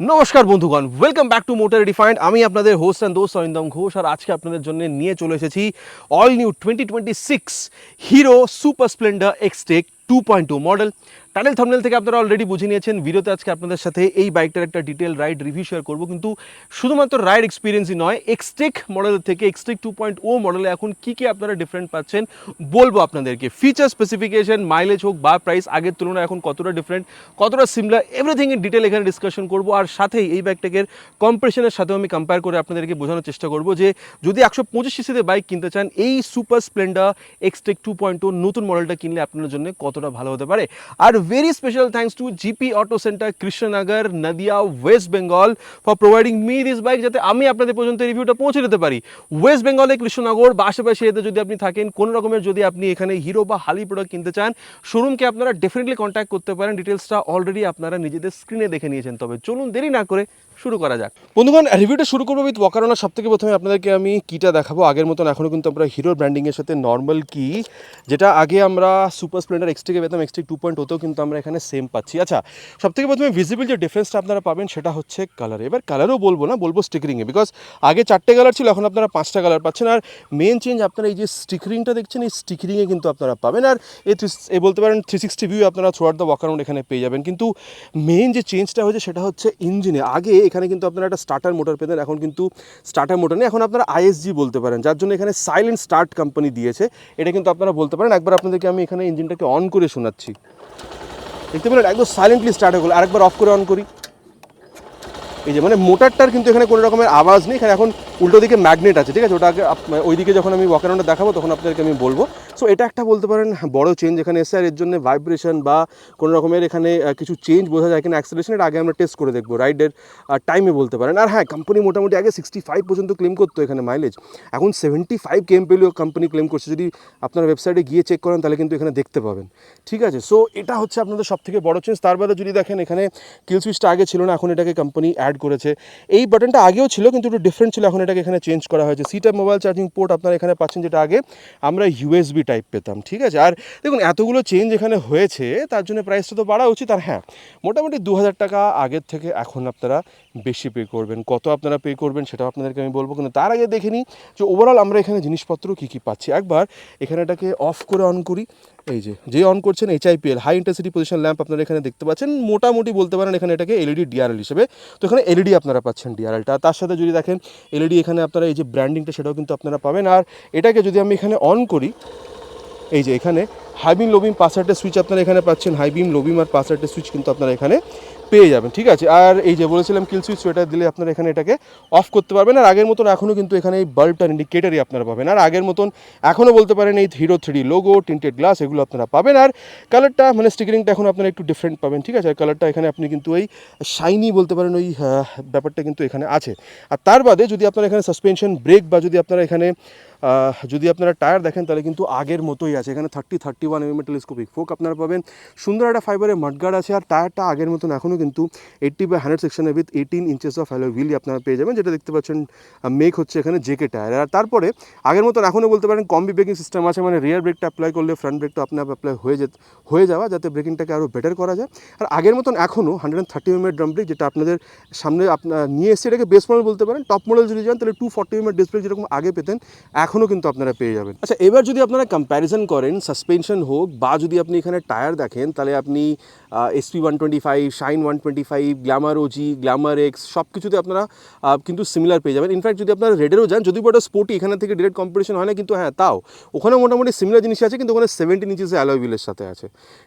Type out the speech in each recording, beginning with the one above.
নমস্কার বন্ধুগণ, welcome back to motor refined. আমি আপনাদের হোস্ট অ্যান্ড দোস্ত অরিন্দম ঘোষ, আর আজকে আপনাদের জন্য নিয়ে চলে এসেছি all new 2026 hero super Splendor Xtec 2.2 model. Title thumbnail থেকে আপনারা অলরেডি বুঝে নিয়েছেন। ভিডিওতে আজকে আপনাদের সাথে এই বাইকটার একটা ডিটেল রাইড রিভিউ শেয়ার করব, কিন্তু শুধুমাত্র রাইড এক্সপিরিয়েন্সই নয়, এক্সটেক মডেল থেকে এক্সটেক 2.0 মডেলে এখন কী কী আপনারা ডিফারেন্ট পাচ্ছেন বলবো আপনাদেরকে। ফিচার স্পেসিফিকেশন, মাইলেজ হোক বা প্রাইস, আগের তুলনায় এখন কতটা ডিফারেন্ট, কতটা সিমিলার, এভরিথিং ইন ডিটেল এখানে ডিসকাশন করবো। আর সাথেই এই বাইকটাকে কম্প্রেশনের সাথেও আমি কম্পেয়ার করে আপনাদেরকে বোঝানোর চেষ্টা করবো যে যদি 125 সিসিতে বাইক কিনতে চান, এই সুপার স্প্লেন্ডার এক্সটেক 2.0 নতুন মডেলটা কিনলে আপনার জন্য কতটা ভালো হতে পারে। Are very special thanks to GP auto centre, Krishnanagar, Nadia, West Bengal for providing me this bike, যাতে আমি আপনাদের পর্যন্ত রিভিউটা পৌঁছে দিতে পারি। ওয়েস্ট বেঙ্গলে কৃষ্ণনগর বা আশেপাশে এতে যদি আপনি থাকেন, কোনো রকমের যদি আপনি এখানে হিরো বা হালি প্রোডাক্ট কিনতে চান, শোরুমকে আপনারা ডেফিনেটলি কন্ট্যাক্ট করতে পারেন। ডিটেলসটা অলরেডি আপনারা নিজেদের স্ক্রিনে দেখে নিয়েছেন। তবে চলুন দেরি না করে শুরু করা যাক। বন্ধুগণ, রিভিউটা শুরু করবো উইথ ওয়াকারোনা। সব থেকে প্রথমে আপনাদেরকে আমি কিটা দেখাবো। আগের মতন এখনও কিন্তু আমরা হিরোর ব্র্যান্ডিংয়ের সাথে নর্মাল কি, যেটা আগে আমরা সুপার স্প্লেন্ডার এক্সটেকে পেতাম, এক্সটেক 2.0তেও কিন্তু আমরা এখানে সেম পাচ্ছি। আচ্ছা, সব থেকে প্রথমে ভিজিবল যে ডিফারেন্সটা আপনারা পাবেন সেটা হচ্ছে কালার। এবার কালারও বলবো না, বলবো স্টিকারিংয়ে, বিকজ আগে 4টে কালার ছিল, এখন আপনারা 5টা কালার পাচ্ছেন। আর মেন চেঞ্জ আপনারা এই যে স্টিকারিংটা দেখছেন, এই স্টিকারিংয়ে কিন্তু আপনারা পাবেন। আর এই বলতে পারেন 360 ভিউ আপনারা থ্রু আউট দ্য ওয়াকারাউন্ড এখানে পেয়ে যাবেন। কিন্তু মেন যে চেঞ্জটা হয়েছে সেটা হচ্ছে ইঞ্জিনে। আগে এখানে কিন্তু আপনারা একটা স্টার্টার মোটর পেতেন, এখন কিন্তু স্টার্টার মোটর নেই, এখন আপনারা আইএসজি বলতে পারেন, যার জন্য এখানে সাইলেন্ট স্টার্ট কোম্পানি দিয়েছে। এটা কিন্তু আপনারা বলতে পারেন। একবার আপনাদেরকে আমি এখানে ইঞ্জিনটাকে অন করে শোনাচ্ছি, দেখতে পেলেন একদম সাইলেন্টলি স্টার্ট হয়ে গেল। আরেকবার অফ করে অন করি, এই যে মানে মোটরটার কিন্তু এখানে কোনো রকমের আওয়াজ নেই। এখানে এখন উল্টো দিকে ম্যাগনেট আছে, ঠিক আছে, ওটাকে ওইদিকে যখন আমি ওয়াকারাউন্ডে দেখাবো তখন আপনাদেরকে আমি বলবো। সো এটা একটা বলতে পারেন বড় চেঞ্জ এখানে এসে। আর এর জন্য ভাইব্রেশন বা কোনো রকমের এখানে কিছু চেঞ্জ বোঝা যায় কিনা, অ্যাক্সেলারেশন, এটা আগে আমরা টেস্ট করে দেখবো রাইডের টাইমে বলতে পারেন। আর হ্যাঁ, কোম্পানি মোটামুটি আগে 65 পর্যন্ত ক্লেম করতো এখানে মাইলেজ, এখন 75 কেএমপিএলও কোম্পানি ক্লেম করছে। যদি আপনার ওয়েবসাইটে গিয়ে চেক করেন তাহলে কিন্তু এখানে দেখতে পাবেন, ঠিক আছে। সো এটা হচ্ছে আপনাদের সব থেকে বড় চেঞ্জ। তার বাদে যদি দেখেন, এখানে কিল সুইচটা আগে ছিল না, এখন এটাকে কোম্পানি অ্যাড করেছে। এই বাটনটা আগেও ছিল কিন্তু একটু ডিফারেন্ট ছিল, এখন এটাকে এখানে চেঞ্জ করা হয়েছে। C type mobile charging port আপনারা এখানে পাচ্ছেন, যেটা আগে আমরা ইউএসবি টাইপ পেতাম, ঠিক আছে। আর দেখুন, এতগুলো চেঞ্জ এখানে হয়েছে, তার জন্য প্রাইসটা তো বাড়া উচিত। আর হ্যাঁ, মোটামুটি 2000 টাকা আগের থেকে এখন আপনারা বেশি পে করবেন। কত আপনারা পে করবেন সেটাও আপনাদেরকে আমি বলবো, কিন্তু তার আগে দেখে নিই যে ওভারঅল আমরা এখানে জিনিসপত্র কী কী পাচ্ছি। একবার এখানে এটাকে অফ করে অন করি। এই যে অন করছেন, HIPL high intensity position lamp আপনারা এখানে দেখতে পাচ্ছেন। মোটামুটি বলতে পারেন এখানে এটাকে এলইডি ডিআরএল হিসেবে, তো এখানে এলইডি আপনারা পাচ্ছেন ডিআরএলটা। তার সাথে যদি দেখেন এলইডি এখানে আপনারা এই যে ব্র্যান্ডিংটা সেটাও কিন্তু আপনারা পাবেন। আর এটাকে যদি আমি এখানে অন করি, এই যে এখানে হাইবিম লোবিম পাসওয়ার্ডের সুইচ আপনারা এখানে পাচ্ছেন। হাইবিম লোবিম আর পাসওয়ার্ডের সুইচ কিন্তু আপনারা এখানে পেয়ে যাবেন, ঠিক আছে। আর এই যে বলেছিলাম কিল সুইচ, এটা দিলে আপনারা এখানে এটাকে অফ করতে পারবেন। আর আগের মতন এখনও কিন্তু এখানে এই বাল্বটার ইন্ডিকেটারই আপনারা পাবেন। আর আগের মতন এখনও বলতে পারেন এই hero 3D logo, tinted glass, এগুলো আপনারা পাবেন। আর কালারটা মানে স্টিকারিংটা এখন আপনারা একটু ডিফারেন্ট পাবেন, ঠিক আছে। আর কালারটা এখানে আপনি কিন্তু ওই শাইনি বলতে পারেন, ওই ব্যাপারটা কিন্তু এখানে আছে। আর তার বাদে যদি আপনারা এখানে সাসপেনশন, ব্রেক বা যদি আপনারা এখানে যদি আপনারা টায়ার দেখেন তাহলে কিন্তু আগের মতোই আছে। এখানে 31 mm টেলিস্কোপিক ফোক আপনারা পাবেন। সুন্দর একটা ফাইবারের মাডগার্ড আছে। আর টায়ারটা আগের মতন এখনও কিন্তু 80/100 সেকশনে with 18 inches of alloy wheel আপনারা পেয়ে যাবেন, যেটা দেখতে পাচ্ছেন মেক হচ্ছে এখানে জেকে টায়ার। আর তারপরে আগের মতন এখনও বলতে পারেন কম্বি ব্রেকিং সিস্টেম আছে, মানে রিয়ার ব্রেকটা অ্যাপ্লাই করলে ফ্রন্ট ব্রেকটা আপনার অ্যাপ্লাই হয়ে যাওয়া, যাতে ব্রেকিংটাকে আরও বেটার করা যায়। আর আগের মতন এখনও 130 mm ড্রাম ব্রেক, যেটা আপনাদের সামনে আপনার নিয়ে এসে এটাকে বেস মডেল বলতে পারেন। টপ মডেল যদি যান তাহলে 240 mm ডিস্ক ব্রেক যেরকম আগে পেতেন এখনও কিন্তু আপনারা পেয়ে যাবেন। আচ্ছা, এবার যদি আপনারা কম্প্যারিজন করেন সাসপেনশন হোক বা যদি আপনি এখানে টায়ার দেখেন, তাহলে আপনি SP 125, shine 125, Glamour OG, Glamour X সব কিছুতে আপনারা কিন্তু সিমিলার পেয়ে যাবেন। ইনফ্যাক্ট যদি আপনারা রেডেরও যান, যদি ওটা স্পোর্টি, এখানে থেকে ডিরেক্ট কম্পিটিশন হয় না, কিন্তু হ্যাঁ তাও ওখানে মোটামুটি সিমিলার জিনিস আছে, কিন্তু ওখানে 17 ইঞ্চেসের অ্যালয় হুইলের সাথে আছে,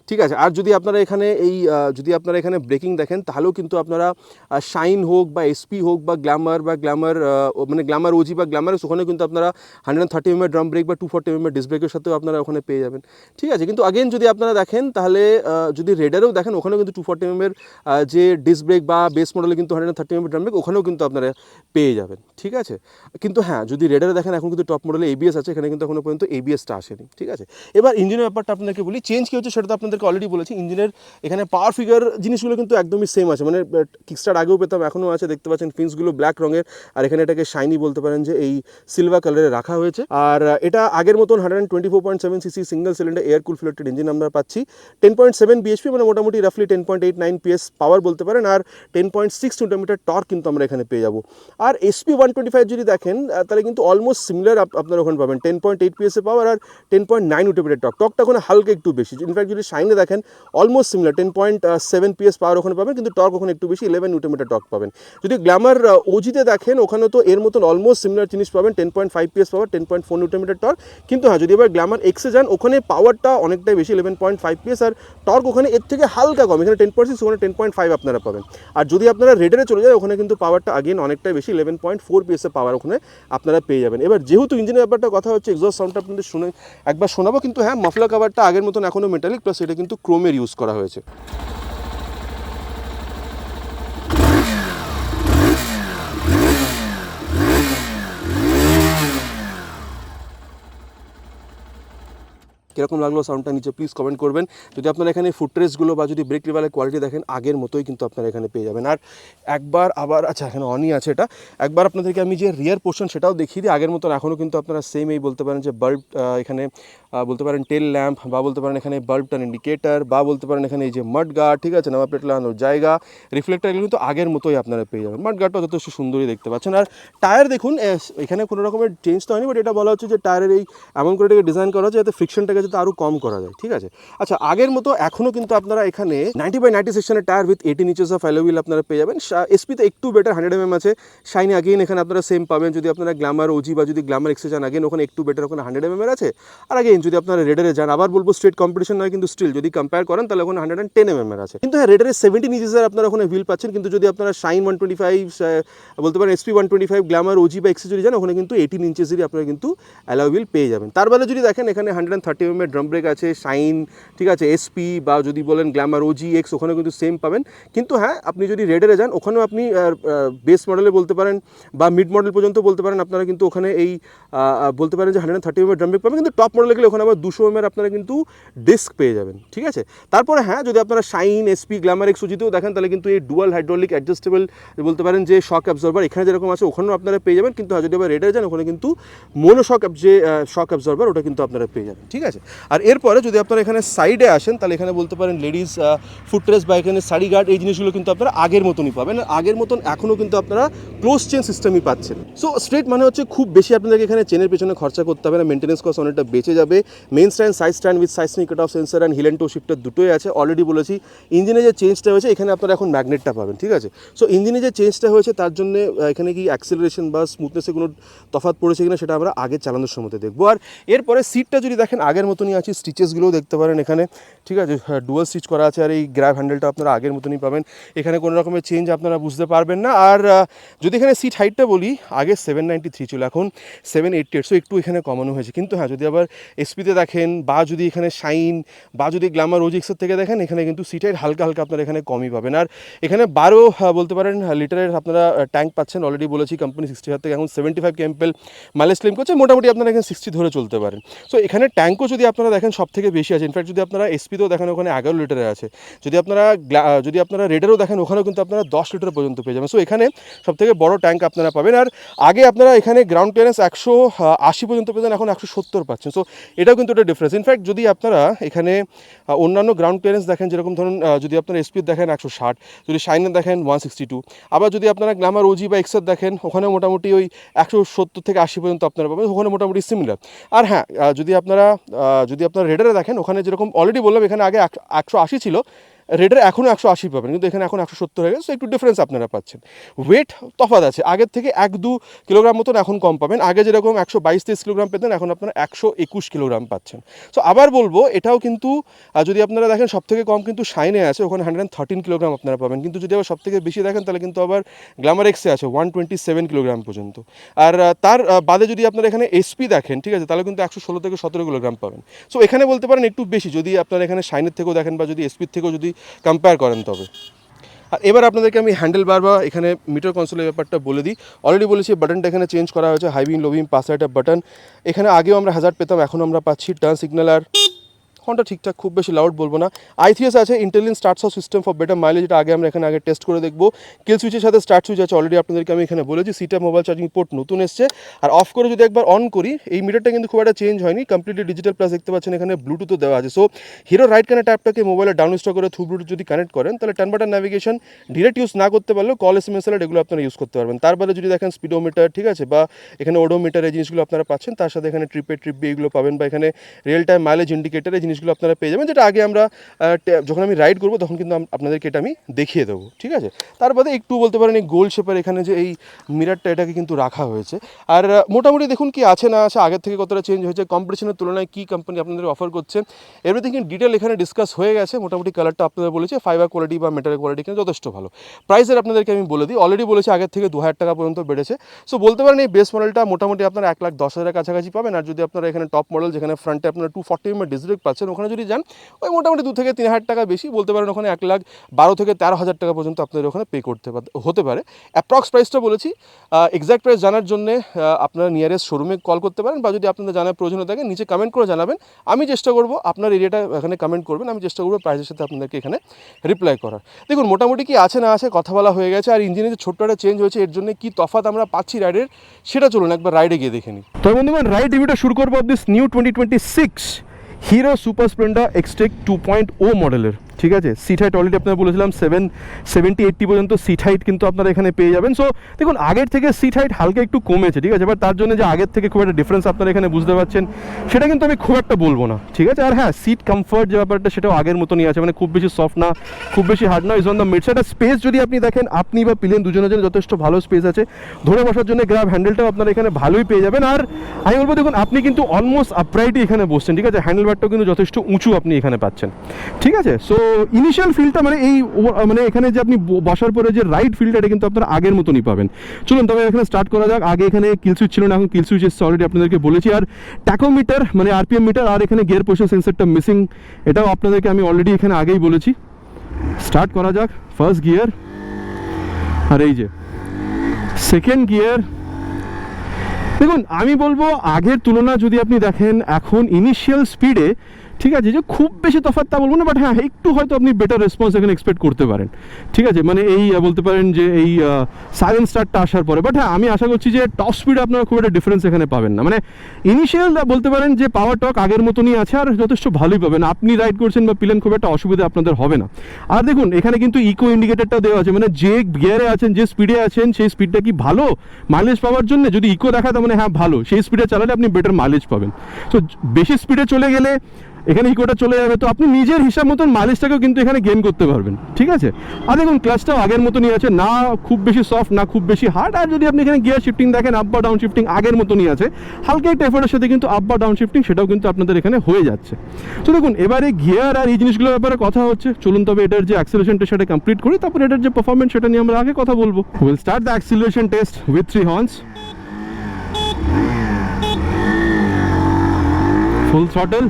ঠিক আছে। আর যদি আপনারা এখানে যদি আপনারা এখানে ব্রেকিং দেখেন, তাহলেও কিন্তু আপনারা শাইন হোক বা SP হোক বা গ্ল্যামার মানে গ্ল্যামার OG বা গ্ল্যামার X, ওখানে কিন্তু আপনারা 130 mm ড্রাম ব্রেক বা 240 mm ডিস্ক ব্রেকের সাথেও আপনারা ওখানে পেয়ে যাবেন, ঠিক আছে। কিন্তু আগেন যদি আপনারা দেখেন, তাহলে যদি রেডারেও দেখেন, ওখানেও কিন্তু 240 mm যে ডিস্ক ব্রেক বা বেস মডেলে কিন্তু 130 mm ড্রাম ব্রেক ওখানেও কিন্তু আপনারা পেয়ে যাবেন, ঠিক আছে। কিন্তু হ্যাঁ, যদি রেডারে দেখেন, এখন কিন্তু টপ মডেলে ABS আছে, এখানে কিন্তু এখনো পর্যন্ত ABSটা আসেনি, ঠিক আছে। এবার ইঞ্জিনের ব্যাপারটা আপনাদেরকে বলি, চেঞ্জ কী হচ্ছে সেটা তো আপনাদেরকে অলরেডি বলেছি। ইঞ্জিনের এখানে পাওয়ার ফিগার জিনিসগুলো কিন্তু একদমই সেম আছে, মানে কিকস্টার্ট আগেও পেতাম, এখনও আছে, দেখতে পাচ্ছেন ফিন্সগুলো ব্ল্যাক রঙের। আর এখানে এটাকে শাইনি বলতে পারেন যে এই সিলভার কালারে রাখা হয়েছে। আর এটা আগের মতন 124.7 cc single cylinder air cool filtered engine আমরা পাচ্ছি। 10.7 bhp, মানে মোটামুটি মোটামুটি রাফলি 10.89 PS পাওয়ার বলতে পারেন, আর 10.6 নিউটন মিটার টর্ক কিন্তু আমরা এখানে পেয়ে যাবো। আর SP 125 যদি দেখেন তাহলে কিন্তু অলমোস্ট সিমিলার আপনারা ওখানে পাবেন 10.8 PS পাওয়ার আর 10.9 নিউটন মিটার টর্ক। টর্কটা ওখানে হালকা একটু বেশি, ইনফ্যাক্ট যদি শাইনে দেখেন অলমোস্ট সিমিলার 10.7 PS পাওয়ার ওখানে পাবেন, কিন্তু টর্ক ওখানে একটু বেশি 11 নিউটন মিটার টর্ক পাবেন। যদি গ্ল্যামার ওজিতে দেখেন ওখানে তো এর মতন অলমোস্ট সিমিলার জিনিস পাবেন, 10.5 PS পাওয়ার 10.4 নিউটন মিটার টর্ক। কিন্তু হ্যাঁ, যদি এবার গ্ল্যামার এক্সে যান ওখানে পাওয়ারটা অনেকটাই বেশি 11.5 PS, আর টর্ক ওখানে এর থেকে হালকা কম, এখানে 10.6 ওখানে 10.5 আপনারা পাবেন। আর যদি আপনারা রেডারে চলে যায় ওখানে কিন্তু পাওয়ারটা আগেন অনেকটাই বেশি 11.4 PS এর পাওয়ার ওখানে আপনারা পেয়ে যাবেন। এবার যেহেতু ইঞ্জিনের ব্যাপারটা কথা হচ্ছে, এক্সস্ট সাউন্ডটা আপনাদের শুনে একবার শোনাবো, কিন্তু হ্যাঁ মাফলার কভারটা আগের মতন এখনও মেটালিক, প্লাস এটা কিন্তু ক্রোমের ইউজ করা হয়েছে। কীরকম লাগলো সাউন্ডটা নিচে প্লিজ কমেন্ট করবেন। যদি আপনারা এখানে ফুটরেস্টগুলো বা যদি ব্রেক লেভেলের কোয়ালিটি দেখেন আগের মতোই কিন্তু আপনারা এখানে পেয়ে যাবেন। আর একবার আবার আচ্ছা এখানে অনই আছে, এটা একবার আপনাদেরকে আমি যে রিয়ার পোর্শন সেটাও দেখিয়ে দিই। আগের মতন এখনও কিন্তু আপনারা সেম এই বলতে পারেন যে বাল্ব, এখানে বলতে পারেন টেল ল্যাম্প, বা বলতে পারেন এখানে বাল্ব টার্ন ইন্ডিকেটার, বা বলতে পারেন এখানে এই যে মাড গার্ড, ঠিক আছে, নাম্বার প্লেট লাগানোর জায়গা, রিফ্লেক্টার, এগুলো কিন্তু আগের মতোই আপনারা পেয়ে যাবেন। মাড গার্ডটা যথেষ্ট সুন্দরই দেখতে পাচ্ছেন। আর টায়ার দেখুন, এখানে কোনো রকমের চেঞ্জ তো হয়নি, বাট এটা বলা হচ্ছে যে টায়ারের এই এমন করে এটাকে ডিজাইন করা হচ্ছে যাতে ফ্রিকশনটাকে যাতে আরও কম করা যায়, ঠিক আছে। আচ্ছা, আগের মতো এখনও কিন্তু আপনারা এখানে 90/90 সেকশনের tyre with 18 inches of alloy wheel আপনারা পেয়ে যাবেন। এসপিতে একটু বেটার 100 mm আছে, শাইনি আগেইন এখানে আপনারা সেম পাবেন। যদি আপনারা গ্ল্যামার ওজি বা যদি গ্ল্যামার এক্সে যান আগেন ওখানে একটু বেটার, ওখানে 100 mm আছে। আর আগেইন যদি আপনারা রেডারে যান, আবার বলবো স্ট্রেট কম্পিটিশন নয়, কিন্তু স্টিল যদি কম্পেয়ার করেন তাহলে ওখানে 110 mm আছে। কিন্তু হ্যাঁ, রেডারে 17 ইঞ্চেসের আপনারা ওখানে হুইল পাচ্ছেন, কিন্তু যদি আপনারা শাইন 125 বলতে পারেন SP 125 গ্ল্যামার ওজি বা এক্সে যদি যান ওখানে কিন্তু 18 ইঞ্চেসেরই আপনারা কিন্তু অ্যালয় হুইল পেয়ে যাবেন। তার বেলা যদি দেখেন এখানে 130 mm ড্রাম ব্রেক আছে, শাইন, ঠিক আছে, এসপি বা যদি বলেন গ্ল্যামার ওজি এক্স ওখানেও কিন্তু সেম পাবেন। কিন্তু হ্যাঁ, আপনি যদি রেডারে যান ওখানেও আপনি বেস মডেলে বলতে পারেন বা মিড মডেল পর্যন্ত বলতে পারেন আপনারা কিন্তু ওখানে এই বলতে পারেন যে 130 mm ড্রাম ব্রেক পাবেন, কিন্তু টপ মডেলে গেলে ওখানে আবার 200 mm আপনারা কিন্তু ডিস্ক পেয়ে যাবেন, ঠিক আছে। তারপরে হ্যাঁ, যদি আপনারা শাইন, এসপি, গ্ল্যামার এক্স ওজিতেও দেখেন তাহলে কিন্তু এই ডুয়াল হাইড্রোলিক অ্যাডজাস্টেবল বলতে পারেন যে শক অ্যাবজর্বার এখানে যেরকম আছে ওখানেও আপনারা পেয়ে যাবেন। কিন্তু যদি আবার রেডারে যান ওখানে কিন্তু মোনোশক যে শক অ্যাবজর্বার ওটা কিন্তু আপনারা পেয়ে যাবেন, ঠিক আছে। আর এরপরে যদি আপনারা এখানে সাইডে আসেন তাহলে এখানে বলতে পারেন লেডিস ফুটরেস্ট বা এখানে সারি গার্ড, এই জিনিসগুলো কিন্তু আপনারা আগের মতনই পাবেন। আগের মতন এখনও কিন্তু আপনারা ক্লোজ চেন সিস্টেমই পাচ্ছেন। সো স্ট্রেট মানে হচ্ছে খুব বেশি আপনাদেরকে এখানে চেনের পেছনে খরচা করতে হবে না, মেনটেন্স কস্ট অনেকটা বেঁচে যাবে। Main stand, side stand with seismic cut off sensor and heel and toe shifter দুটোই আছে। অলরেডি বলেছি ইঞ্জিনে যে চেঞ্জটা হয়েছে এখানে আপনারা এখন ম্যাগনেটটা পাবেন, ঠিক আছে। সো ইঞ্জিনে যে চেঞ্জটা হয়েছে তার জন্য এখানে কি অ্যাক্সেলারেশন বা স্মুথনেসে কোনো তফাৎ পড়েছে কিনা সেটা আমরা আগে চালানোর সময় দেখবো। আর এরপরে সিটটা যদি দেখেন আগের মতনই আছে, স্টিচেসগুলোও দেখতে পারেন এখানে, ঠিক আছে, ডুয়াল স্টিচ করা আছে। আর এই গ্র্যাব হ্যান্ডেলটা আপনারা আগের মতনই পাবেন, এখানে কোনো রকমের চেঞ্জ আপনারা বুঝতে পারবেন না। আর যদি এখানে সিট হাইটটা বলি, আগে 793 ছিল, এখন 788, সো একটু এখানে কমানো হয়েছে। কিন্তু হ্যাঁ, যদি আবার এসপিতে দেখেন বা যদি এখানে শাইন বা যদি গ্ল্যামার ওজিক্সের থেকে দেখেন এখানে কিন্তু সিট হাইট হালকা হালকা আপনারা এখানে কমই পাবেন। আর এখানে 12 বলতে পারেন লিটারের আপনারা ট্যাঙ্ক পাচ্ছেন। অলরেডি বলেছি কোম্পানি 60 থেকে এখন 75 kmpl মাইলেজ ক্লেম করছে, মোটামুটি আপনারা এখানে 60 ধরে চলতে পারেন। সো এখানে ট্যাঙ্কও যদি আপনারা দেখেন সব থেকে বেশি আছে। ইনফ্যাক্ট যদি আপনারা এসপিতেও দেখেন ওখানে 11 লিটারে আছে, যদি আপনারা রেডারও দেখেন ওখানেও কিন্তু আপনারা 10 লিটার পর্যন্ত পেয়ে যাবেন। সো এখানে সব থেকে বড় ট্যাঙ্ক আপনারা পাবেন। আর আগে আপনারা এখানে গ্রাউন্ড ক্লিয়ারেন্স 180 পর্যন্ত পেতেন, এখন 170 পাচ্ছেন। সো এটাও কিন্তু একটা ডিফারেন্স। ইনফ্যাক্ট যদি আপনারা এখানে অন্যান্য গ্রাউন্ড ক্লিয়ারেন্স দেখেন, যেরকম ধরুন যদি আপনারা এসপির দেখেন 160, যদি শাইনের দেখেন 162, আবার যদি আপনারা গ্ল্যামার ওজি বা এক্সের দেখেন ওখানে মোটামুটি ওই 170 থেকে 80 পর্যন্ত আপনারা পাবেন, ওখানে মোটামুটি সিমিলার। আর হ্যাঁ, যদি আপনারা রেডারে দেখেন ওখানে যেরকম অলরেডি বললাম এখানে আগে 180 ছিল, রেডার এখনও 180 পাবেন, কিন্তু এখানে এখন 170 হয়ে গেছে। সো একটু ডিফারেন্স আপনারা পাচ্ছেন। ওয়েট তফাৎ আছে, আগের থেকে 1-2 কিলোগ্রাম মতন এখন কম পাবেন। আগে যেরকম 122-23 কিলোগ্রাম পেতেন এখন আপনারা 121 কিলোগ্রাম পাচ্ছেন। সো আবার বলবো এটাও কিন্তু যদি আপনারা দেখেন সব থেকে কম কিন্তু শাইনে আছে, ওখানে 113 কিলোগ্রাম আপনারা পাবেন। কিন্তু যদি আবার সব থেকে বেশি দেখেন তাহলে কিন্তু আবার গ্ল্যামার এক্সে আছে 127 কিলোগ্রাম পর্যন্ত। আর তার বাদে যদি আপনারা এখানে এসপি দেখেন, ঠিক আছে, তাহলে কিন্তু 116 থেকে 17 কিলোগ্রাম পাবেন। সো এখানে বলতে পারেন একটু বেশি যদি আপনারা এখানে শাইনের থেকেও দেখেন বা যদি এসপির থেকেও যদি কম্পেয়ার করেন তবে। আর এবার আপনাদেরকে আমি হ্যান্ডেল বার বা এখানে মিটার কনসোলের ব্যাপারটা বলে দিই। অলরেডি বলেছি বাটনটা এখানে চেঞ্জ করা হয়েছে, হাই বিম, লো বিম, পাস একটা বাটন। এখানে আগেও আমরা হ্যাজার্ড পেতাম, এখন আমরা পাচ্ছি টার্ন সিগন্যাল আর হর্নটা ঠিকঠাক, খুব বেশি লাউড বলবো না। i3s আছে, ইন্টেলিজেন্ট স্টার্ট সাউ সিস্টেম ফর বেটার মাইলেজ, এটা আগে আমরা এখানে টেস্ট করে দেখবো। কিল সুইচের সাথে স্টার্ট সুইচ আছে, অলরেডি আপনাদেরকে আমি এখানে বলেছি। সিটা মোবাইল চার্জিং পোর্ট নতুন এসছে। আর অফ করে যদি একবার অন করি, এই মিটারটা কিন্তু খুব একটা চেঞ্জ হয়নি, কমপ্লিটলি ডিজিটাল, প্লাস দেখতে পাচ্ছেন এখানে ব্লুটুথও দেওয়া আছে। সো হিরো রাইট কানেক্ট অ্যাপটাকে মোবাইলে ডাউন ইনস্টল করে থ্রু ব্লুটুথ যদি কানেক্ট করেন, তাহলে turn button navigation direct use না করতে পারলেও কল এসএমএস অ্যালার্ট এগুলো আপনারা ইউজ করতে পারবেন। তারপরে যদি দেখেন স্পিডোমিটার, ঠিক আছে, বা এখানে ওডোমিটার, এই জিনিসগুলো আপনারা পাচ্ছেন। তার সাথে এখানে ট্রিপ বি এগুলো পাবেন, বা এখানে রিয়েল টাইম মাইলেজ ইন্ডিকেটার, এই জিনিসগুলো আপনারা পেয়ে যাবেন, যেটা আগে আমরা যখন আমি রাইড করবো তখন কিন্তু আপনাদেরকে এটা আমি দেখিয়ে দেবো, ঠিক আছে। তারপরে একটু বলতে পারেন এই গোল শেপের এখানে যে এই মিরারটা, এটাকে কিন্তু রাখা হয়েছে। আর মোটামুটি দেখুন কি আছে না আছে, আগের থেকে কতটা চেঞ্জ হয়েছে, কম্পিটিশনের তুলনায় কী কোম্পানি আপনাদের অফার করছে, এভরিথিং ইন ডিটেল এখানে ডিসকাস হয়ে গেছে। মোটামুটি কালারটা আপনাদের বলেছে ফাইবার কোয়ালিটি বা মেটালের কোয়ালিটি কিন্তু যথেষ্ট ভালো। প্রাইসের আপনাদেরকে আমি বলে দিই, অলরেডি বলেছি আগের থেকে 2000 টাকা পর্যন্ত বেড়েছে। সো বলতে পারেন এই বেস মডেলটা মোটামুটি আপনারা 1,10,000 কাছাকাছি পাবেন। আর যদি আপনারা এখানে টপ মডেল, যেখানে ফ্রন্টে আপনারা 240 mm ডিসপ্লে পাচ্ছেন, ওখানে যদি যান ওই মোটামুটি 2 থেকে 3,000 টাকা বেশি, বলতে পারেন ওখানে 1,12,000 থেকে 13,000 টাকা পর্যন্ত আপনাদের ওখানে পে করতে হতে পারে। অ্যাপ্রক্স প্রাইসটা বলেছি। এক্স্যাক্ট প্রাইস জানার জন্য আপনারা নিয়ারেস্ট শোরুমে কল করতে পারেন, বা যদি আপনাদের জানার প্রয়োজন থাকে নিচে কমেন্ট করে জানাবেন। আমি চেষ্টা করবো, আপনার এরিয়াটা এখানে কমেন্ট করবেন, আমি চেষ্টা করবো প্রাইসের সাথে আপনাদেরকে এখানে রিপ্লাই করার। দেখুন মোটামুটি কি আছে না আছে কথা বলা হয়ে গেছে। আর ইঞ্জিনে যে ছোট্ট একটা চেঞ্জ হয়েছে, এর জন্য কি তফাৎ আমরা পাচ্ছি রাইডের, সেটা চলুন একবার রাইডে গিয়ে দেখে নিই। তো বন্ধুগণ, রাইড রিভিউটা শুরু করবো this new 2026 hero super Splendor Xtec 2.0 মডেলের, ঠিক আছে। সিট হাইট অলরেডি আপনারা বলেছিলাম 70-80 পর্যন্ত সিট হাইট কিন্তু আপনারা এখানে পেয়ে যাবেন। সো দেখুন আগের থেকে সিট হাইট হালকা একটু কমেছে, ঠিক আছে, বাট তার জন্য যে আগের থেকে খুব একটা ডিফারেন্স আপনারা এখানে বুঝতে পারছেন, সেটা কিন্তু আমি খুব একটা বলবো না, ঠিক আছে। আর হ্যাঁ, সিট কমফর্ট যে ব্যাপারটা, সেটাও আগের মতনই আছে, মানে খুব বেশি সফট না, খুব বেশি হার্ড না। Is on the mid side. Space যদি আপনি দেখেন, আপনি বা পিলেন দুজনের জন্য যথেষ্ট ভালো স্পেস আছে। ধরে বসার জন্য গ্র্যাব হ্যান্ডেলটাও আপনারা এখানে ভালোই পেয়ে যাবেন। আর আমি বলবো দেখুন, আপনি কিন্তু অলমোস্ট আপরাইটই এখানে বসছেন, ঠিক আছে। হ্যান্ডেল বারটাও কিন্তু যথেষ্ট উঁচু আপনি এখানে পাচ্ছেন, ঠিক আছে। সো ইনিশিয়াল ফিলটা মানে এই মানে এখানে যে আপনি বসার পরে যে রাইড ফিলটা, এটা কিন্তু আপনারা আগের মতনই পাবেন। চলুন তবে এখানে স্টার্ট করা যাক। আগে এখানে কিল সুইচ ছিল না, এখন কিল সুইচ এসছে অলরেডি, আপনাদেরকে বলেছি। আর ট্যাকোমিটার মানে আরপিএম মিটার, আর এখানে গিয়ার পজিশন সেন্সরটা মিসিং, এটাও আপনাদেরকে আমি অলরেডি এখানে আগেই বলেছি। স্টার্ট করা যাক। ফার্স্ট গিয়ার, আর এই যে সেকেন্ড গিয়ার। দেখুন আমি বলবো আগের তুলনা যদি আপনি দেখেন, এখন ইনিশিয়াল স্পিডে, ঠিক আছে, যে খুব বেশি তফাৎ তা বলবো না, বাট হ্যাঁ একটু হয়তো আপনি বেটার রেসপন্স এখানে এক্সপেক্ট করতে পারেন, ঠিক আছে। মানে এই বলতে পারেন যে এই সাইলেন্ট স্টার্টটা আসার পরে, বাট হ্যাঁ আমি আশা করছি যে টপ স্পিডে আপনারা খুব একটা ডিফারেন্স এখানে পাবেন না। মানে ইনিশিয়াল বলতে পারেন যে পাওয়ার টক আগের মতনই আছে, আর যথেষ্ট ভালোই পাবেন। আপনি রাইড করছেন বা পিলেন, খুব একটা অসুবিধা আপনাদের হবে না। আর দেখুন এখানে কিন্তু ইকো ইন্ডিকেটারটা দেওয়া আছে, মানে যে গিয়ারে আছেন, যে স্পিডে আছেন, সেই স্পিডটা কি ভালো মাইলেজ পাওয়ার জন্য। যদি ইকো দেখা, তার মানে হ্যাঁ ভালো, সেই স্পিডে চালালে আপনি বেটার মাইলেজ পাবেন। তো বেশি স্পিডে চলে গেলে এখানে ইকোটা চলে যাবে, তো আপনি নিজের হিসাব মতন মাইলেজটাকেও কিন্তু এখানে গেইন করতে পারবেন, ঠিক আছে। আর দেখুন ক্লাচটাও আগের মতনই আছে, না খুব বেশি সফট না খুব বেশি হার্ড। আর যদি আপনি এখানে গিয়ার শিফটিং দেখেন, আপ বা ডাউন শিফটিং আগের মতনই আছে, হালকা একটা এফোর্টের সাথে কিন্তু আপ বা ডাউন শিফটিং সেটাও কিন্তু আপনাদের এখানে হয়ে যাচ্ছে। তো দেখুন এবারে গিয়ার আর এই জিনিসগুলোর ব্যাপারে কথা হচ্ছে, চলুন তবে এটার যে অ্যাক্সেলারেশনটা সেটা কমপ্লিট করি, তারপর এটার যে পারফরমেন্স সেটা নিয়ে আমরা আগে কথা বলবো। Will start the acceleration test with 3 horns. Full throttle,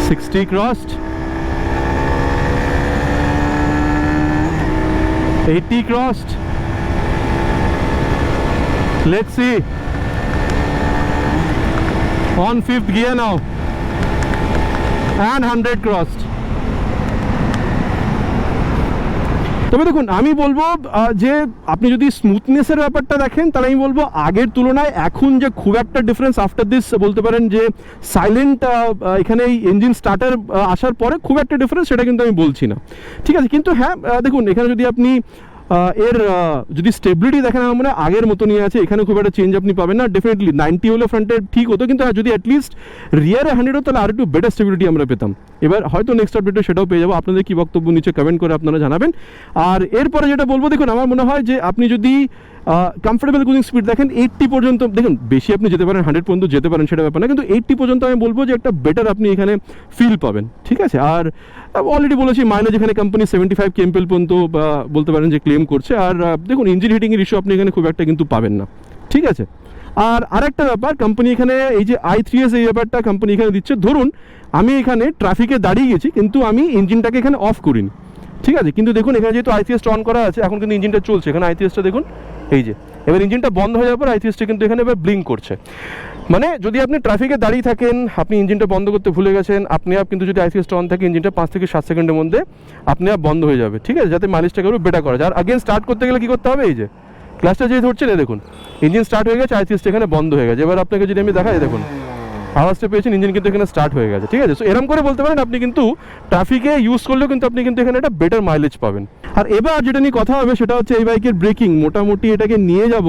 60 crossed, 80 crossed. Let's see. On 5th gear now, and 100 crossed. তবে দেখুন আমি বলবো যে আপনি যদি স্মুথনেসের ব্যাপারটা দেখেন, তাহলে আমি বলবো আগের তুলনায় এখন যে খুব একটা ডিফারেন্স আফটার দিস, বলতে পারেন যে সাইলেন্ট এখানে এই ইঞ্জিন স্টার্টার আসার পরে খুব একটা ডিফারেন্স, সেটা কিন্তু আমি বলছি না, ঠিক আছে। কিন্তু হ্যাঁ দেখুন এখানে যদি আপনি এর যদি স্টেবিলিটি দেখেন, আমার মানে আগের মতনই আছে, এখানে খুব একটা চেঞ্জ আপনি পাবেন না। ডেফিনেটলি 90 হলে ফ্রন্টে ঠিক হতো, কিন্তু যদি অ্যাটলিস্ট রিয়ারে 100 হতো, তাহলে আর একটু বেটার স্টেবিলিটি আমরা পেতাম। এবার হয়তো নেক্সট আপডেটে সেটাও পেয়ে যাবো। আপনাদের কী বক্তব্য নিচে কমেন্ট করে আপনারা জানাবেন। আর এরপরে যেটা বলবো, দেখুন আমার মনে হয় যে আপনি যদি কমফোর্টেবল ক্রুজিং স্পিড দেখেন 80 পর্যন্ত, দেখুন বেশি আপনি যেতে পারেন, 100 পর্যন্ত যেতে পারেন, সেটা ব্যাপার না, কিন্তু 80 পর্যন্ত আমি বলবো যে একটা বেটার আপনি এখানে ফিল পাবেন, ঠিক আছে। আর অলরেডি বলেছি মাইলেজ এখানে কোম্পানি 75 kmpl পর্যন্ত বলতে পারেন যে ক্লেম করছে। আর দেখুন ইঞ্জিন হিটিংয়ের ইস্যু আপনি এখানে খুব একটা কিন্তু পাবেন না, ঠিক আছে। আর আরেকটা ব্যাপার, কোম্পানি এখানে এই যে i3s এই ব্যাপারটা কোম্পানি এখানে দিচ্ছে। ধরুন আমি এখানে ট্রাফিকে দাঁড়িয়ে গেছি, কিন্তু আমি ইঞ্জিনটাকে এখানে অফ করিনি, ঠিক আছে, কিন্তু দেখুন এখানে যেহেতু i3s অন করা আছে, এখন কিন্তু ইঞ্জিনটা চলছে। এখানে i3sটা দেখুন, এই যে এবার ইঞ্জিনটা বন্ধ হয়ে যাওয়ার পর i3sটা কিন্তু এখানে এবার ব্লিঙ্ক করছে। মানে যদি আপনি ট্রাফিকে দাঁড়িয়ে থাকেন, আপনি ইঞ্জিনটা বন্ধ করতে ভুলে গেছেন, আপনি কিন্তু যদি আইসিএসটা অন থাকে ইঞ্জিনটা 5 থেকে 7 সেকেন্ডের মধ্যে আপনি বন্ধ হয়ে যাবে, ঠিক আছে, যাতে মাইলেজটাকে আরও বেটার করা যায়। আর আগেন স্টার্ট করতে গেলে কী করতে হবে, এই যে ক্লাসটা যে ধরছেন, দেখুন ইঞ্জিন স্টার্ট হয়ে গেছে, আইসিএসটা এখানে বন্ধ হয়ে গেছে। এবার আপনাকে যদি আমি দেখাই, দেখুন আওয়াজটা পেয়েছেন, ইঞ্জিন কিন্তু এখানে স্টার্ট হয়ে গেছে, ঠিক আছে। সো এরকম করে বলতে পারেন আপনি কিন্তু ট্রাফিকে ইউজ করলেও কিন্তু আপনি কিন্তু এখানে একটা বেটার মাইলেজ পাবেন। আর এবার যেটা নিয়ে কথা হবে সেটা হচ্ছে এই বাইকের ব্রেকিং। মোটামুটি এটাকে নিয়ে যাব,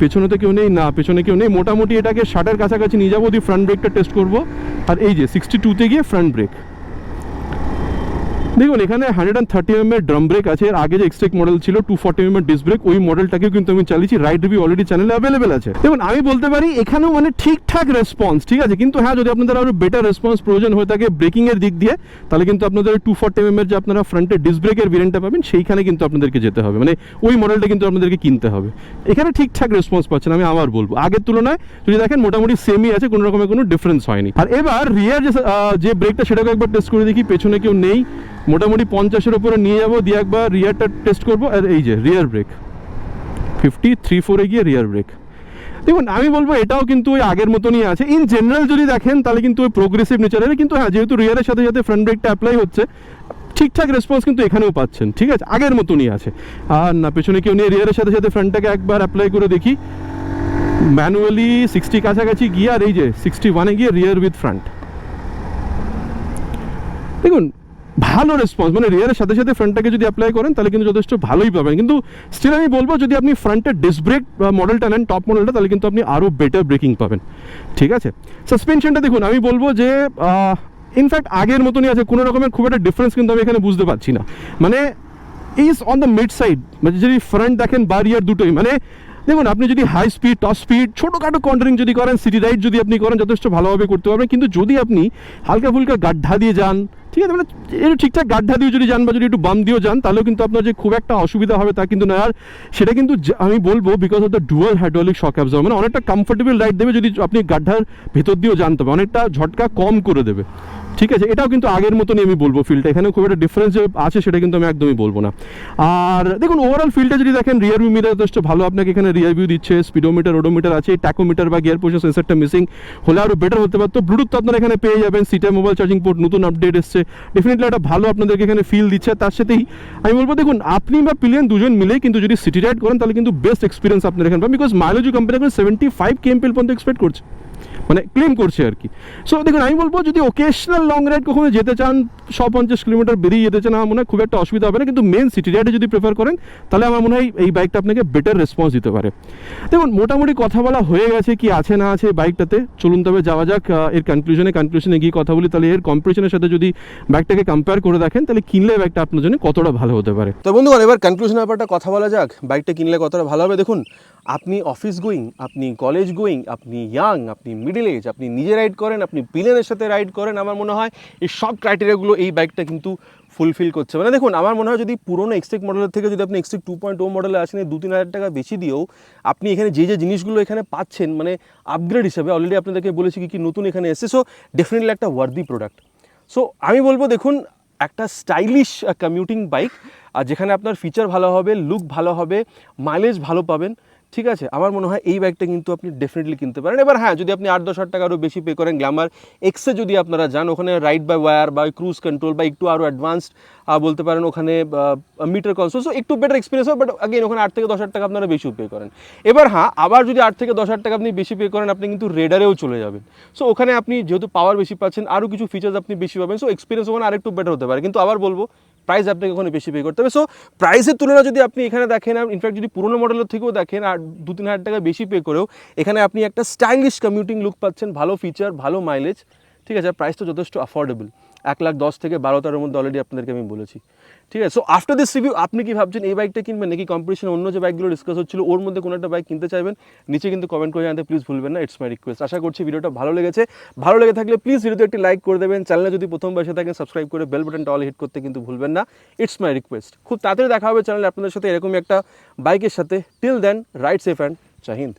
পেছনে তো কেউ নেই, না পেছনে কেউ নেই, মোটামুটি এটাকে 60-এর কাছাকাছি নিয়ে যাবো, দিয়ে ফ্রন্ট ব্রেকটা টেস্ট করবো। আর এই যে 62-তে গিয়ে ফ্রন্ট ব্রেক, দেখুন এখানে 130 mm এর ড্রাম ব্রেক আছে। এর আগে যে এক্সটেক মডেল ছিল 240 mm ডিস্ক ব্রেক, ওই মডেলটাকেও কিন্তু আমি চালিয়েছি, রাইড রিভিউ অলরেডি চ্যানেলে অ্যাভেলেবেল আছে। দেখুন আমি বলতে পারি এখানেও মানে ঠিকঠাক রেসপন্স, ঠিক আছে, কিন্তু হ্যাঁ যদি আপনাদের আরও বেটার রেসপন্স প্রয়োজন হয়ে থাকে ব্রেকিংয়ের দিক দিয়ে, তাহলে কিন্তু আপনাদের 240 mm এর যে আপনারা ফ্রন্টে ডিস্ক ব্রেকের ভেরিয়েন্টটা পাবেন সেইখানে কিন্তু আপনাদেরকে যেতে হবে, মানে ওই মডেলটা কিন্তু আপনাদেরকে কিনতে হবে। এখানে ঠিকঠাক রেসপন্স পাচ্ছেন, আমি আবার বলবো আগের তুলনায় যদি দেখেন মোটামুটি সেমই আছে, কোনো রকমের কোনো ডিফারেন্স হয়নি। আর এবার রিয়ার যে ব্রেকটা সেটাকে একবার টেস্ট করে দেখি, পেছনে কেউ নেই, মোটামুটি 50-এর উপরে নিয়ে যাবো, দিয়ে একবার রিয়ারটা টেস্ট করবো। আর এই যে রিয়ার ব্রেক 53-4-এ গিয়ে রিয়ার ব্রেক, দেখুন আমি বলবো এটাও কিন্তু ওই আগের মতনই আছে। ইন জেনারেল যদি দেখেন তাহলে কিন্তু ওই প্রোগ্রেসিভ নেচারের, কিন্তু হ্যাঁ যেহেতু রিয়ারের সাথে সাথে ফ্রন্ট ব্রেকটা অ্যাপ্লাই হচ্ছে, ঠিকঠাক রেসপন্স কিন্তু এখানেও পাচ্ছেন, ঠিক আছে, আগের মতনই আছে। আর না পেছনে কেউ নিয়ে রিয়ারের সাথে সাথে ফ্রন্টটাকে একবার অ্যাপ্লাই করে দেখি, ম্যানুয়ালি 60 কাছাকাছি গিয়ে, আর এই যে 61-এ গিয়ে রিয়ার উইথ ফ্রন্ট, দেখুন ভালো রেসপন্স, মানে রিয়ারের সাথে সাথে ফ্রন্টটাকে যদি অ্যাপ্লাই করেন তাহলে কিন্তু যথেষ্ট ভালোই পাবেন। কিন্তু স্টিল আমি বলবো যদি আপনি ফ্রন্টের ডিস্ক ব্রেক মডেলটা নেন, টপ মডেলটা, তাহলে কিন্তু আপনি আরও বেটার ব্রেকিং পাবেন, ঠিক আছে। সাসপেনশনটা দেখুন আমি বলবো যে ইনফ্যাক্ট আগের মতনই আছে, কোনো রকমের খুব একটা ডিফারেন্স কিন্তু আমি এখানে বুঝতে পারছি না, মানে is on the mid side, মানে যদি ফ্রন্ট দেখেন বা রিয়ার দুটোই, মানে দেখুন আপনি যদি হাই স্পিড, টপ স্পিড, ছোটোখাটো কন্ট্রিং যদি করেন, সিটি রাইড যদি আপনি করেন, যথেষ্ট ভালোভাবে করতে পারবেন। কিন্তু যদি আপনি হালকা ফুলকা গাড্ডা দিয়ে যান, ঠিক আছে, মানে একটু ঠিকঠাক গাড্ডা দিয়ে যদি যান বা যদি একটু বাম দিয়েও যান, তাহলেও কিন্তু আপনার যে খুব একটা অসুবিধা হবে তা কিন্তু না। আর সেটা কিন্তু আমি বলবো because of the dual hydraulic shock absorber, মানে অনেকটা কমফোর্টেবল রাইড দেবে যদি আপনি গাড্ডার ভেতর দিয়েও জানতে হবে, অনেকটা ঝটকা কম করে দেবে, ঠিক আছে। এটাও কিন্তু আগের মতনই আমি বলবো, ফিল্ডটা এখানেও খুব একটা ডিফারেন্স আছে সেটা কিন্তু আমি একদমই বলবো না। আর দেখুন ওভারঅল ফিল্ডটা যদি দেখেন, রিয়ার ভিউ মিটার যথেষ্ট ভালো আপনাকে এখানে রিয়ার ভিউ দিচ্ছে, স্পিডোমিটার, ওডোমিটার আছে, ট্যাকোমিটার বা গিয়ার পজিশন সেন্সরটা মিসিং হলে আরও বেটার হতে পারতো। ব্লুটুথ আপনারা এখানে পেয়ে যাবেন, সিটা মোবাইল চার্জিং পোর্ট নতুন আপডেট এসছে, ডেফিনেটলি একটা ভালো আপনাদেরকে এখানে ফিল দিচ্ছে। তার সাথেই আমি বলবো দেখুন আপনি বা পিলিয়ন দুজন মিলেই কিন্তু যদি সিটি রাইড করেন তাহলে কিন্তু বেস্ট এক্সপিরিয়েন্স আপনার এখানে পাবেন, বিকজ মাইলেজও কোম্পানি এখন 75 kmpl পর্যন্ত এক্সপেক্ট করছে, মানে ক্লেম করছে আর কি। সো দেখুন আমি বলবো যদি ওকেশনাল লং রাইড কখনো যেতে চান, 150 কিলোমিটার বেরিয়ে যেতে চান, আমার মনে হয় খুব একটা অসুবিধা হবে না। কিন্তু মেন সিটি রাইডে যদি প্রেফার করেন তাহলে আমার মনে হয় এই বাইকটা আপনাকে বেটার রেসপন্স দিতে পারে। দেখুন মোটামুটি কথা বলা হয়ে গেছে, কি আছে না আছে বাইকটাতে, চলুন তবে যাওয়া যাক এর কনক্লুশনে গিয়ে কথা বলি। তাহলে এর কম্পিটিশনের সাথে যদি বাইকটাকে কম্পেয়ার করে দেখেন তাহলে কিনলে বাইকটা আপনার জন্য কতটা ভালো হতে পারে। তো বন্ধুগণ এবার কনক্লুশনের ব্যাপারটা কথা বলা যাক, বাইকটা কিনলে কতটা ভালো হবে। দেখুন আপনি অফিস গোয়িং, আপনি কলেজ গোয়িং, আপনি ইয়াং, আপনি মিডল এজ, আপনি নিজে রাইড করেন, আপনি পিলিয়নের সাথে রাইড করেন, আমার মনে হয় এই সব ক্রাইটেরিয়াগুলো এই বাইকটা কিন্তু ফুলফিল করছে। মানে দেখুন আমার মনে হয় যদি পুরোনো এক্সটেক মডেলের থেকে যদি আপনি এক্সটেক 2.0 মডেলে আসেন, 2-3 হাজার টাকা বেশি দিয়েও আপনি এখানে যে জিনিসগুলো এখানে পাচ্ছেন, মানে আপগ্রেড হিসেবে অলরেডি আপনাদেরকে বলেছি কি নতুন এখানে এসে, সো ডেফিনেটলি একটা ওয়ার্দি প্রোডাক্ট। সো আমি বলবো দেখুন একটা স্টাইলিশ কমিউটিং বাইক, আর যেখানে আপনার ফিচার ভালো হবে, লুক ভালো হবে, মাইলেজ ভালো পাবেন, ঠিক আছে, আমার মনে হয় এই বাইকটা কিন্তু আপনি ডেফিনেটলি কিনতে পারেন। এবার হ্যাঁ যদি আপনি 8-10 হাজার টাকা আরও বেশি পে করেন, গ্ল্যামার এক্সে যদি আপনারা যান, ওখানে রাইড বাই ওয়্যার বা ক্রুজ কন্ট্রোল বা একটু আরও অ্যাডভান্সড বলতে পারেন, ওখানে মিটার কনসোল, সো একটু বেটার এক্সপিরিয়েন্স হবে, বাট আগেন ওখানে 8 থেকে 10 হাজার টাকা আপনারা বেশি পে করেন। এবার হ্যাঁ আবার যদি 8 থেকে 10 হাজার টাকা আপনি বেশি পে করেন, আপনি কিন্তু রেডারেও চলে যাবেন। সো ওখানে আপনি যেহেতু পাওয়ার বেশি পাচ্ছেন, আরও কিছু ফিচার্স আপনি বেশি পাবেন, সো এক্সপিরিয়েন্স ওখানে আরেকটু বেটার হতে পারে। কিন্তু আবার বলবো প্রাইস আপনাকে ওখানে বেশি পে করতে হবে। সো প্রাইসের তুলনা যদি আপনি এখানে দেখেন, ইনফ্যাক্ট যদি পুরোনো মডেলের থেকেও দেখেন আর 2-3 হাজার টাকা বেশি পে করেও এখানে আপনি একটা স্টাইলিশ কমিউটিং লুক পাচ্ছেন, ভালো ফিচার, ভালো মাইলেজ, ঠিক আছে, প্রাইস তো যথেষ্ট অ্যাফোর্ডেবল, 1,10,000 থেকে 12,000-এর মধ্যে অলরেডি আপনাদেরকে আমি বলেছি, ঠিক আছে। সো আফটার দিস রিভিউ আপনি কি ভাবছেন এই বাইকটা কিনবেন নাকি কম্পিটিশনে অন্য যে বাইকগুলো ডিসকাস হচ্ছিল ওর মধ্যে কোনো একটা বাইক কিনতে চাইবেন? নিচে কিন্তু কমেন্ট করে জানাতে প্লিজ ভুলবেন না, ইটস মাই রিকোয়েস্ট। আশা করছি ভিডিওটা ভালো লেগেছে, ভালো লেগে থাকলে প্লিজ ভিডিওতে একটি লাইক করে দেবেন, চ্যানেলে যদি প্রথমবার এসে থাকেন সাবস্ক্রাইব করে বেল বাটনটা অল হিট করতে কিন্তু ভুলবেন না, ইটস মাই রিকোয়েস্ট। খুব তাড়াতাড়ি দেখা হবে চ্যানেলে আপনাদের সাথে এরকমই একটা বাইকের সাথে। Till then ride safe and জয় হিন্দ।